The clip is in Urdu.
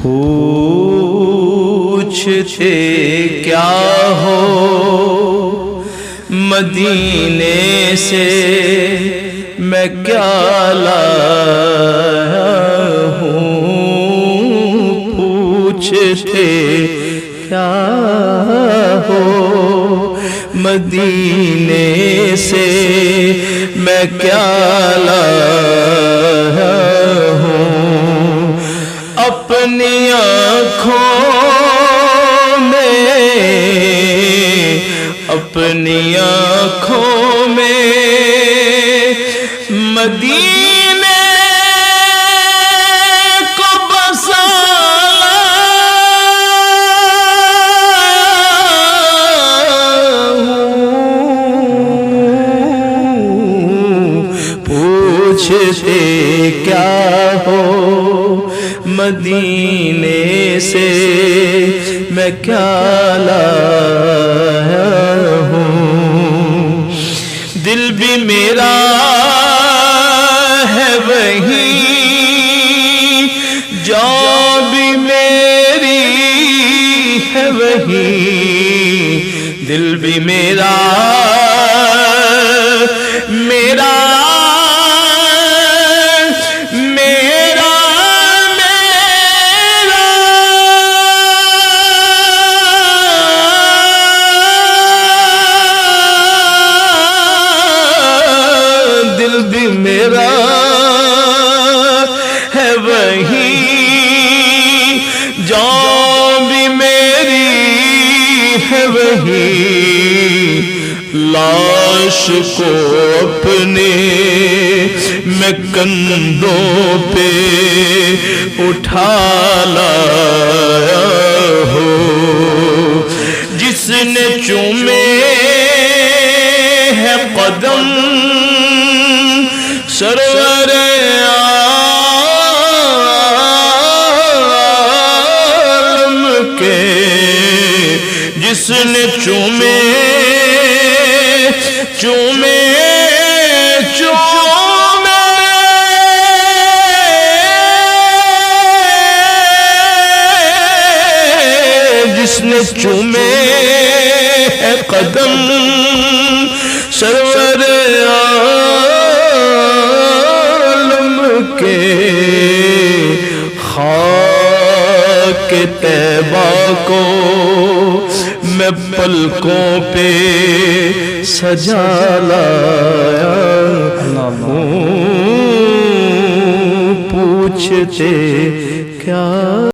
پوچھتے کیا ہو مدینے سے میں کیا لایا ہوں، پوچھتے کیا ہو مدینے سے میں کیا لایا ہوں، اپنی آنکھوں میں اپنی آنکھوں میں مدینے کو بسا پوچھتے کیا ہو مدینے سے میں کیا لایا ہوں، دل بھی میرا ہے وہیں، جان بھی میری ہے وہیں، دل بھی میرا میرا ہے وہیں، جان بھی میری ہے وہیں، لاش کو اپنے میں کندھوں پہ اٹھا لایا ہوں، جس نے چومے ہے قدم سرور عالم کے، جس نے چومے جس نے چومے ہے قدم سرور کے، خاک طیبہ کو میں پلکوں پہ سجا لایا ہوں، پوچھتے کیا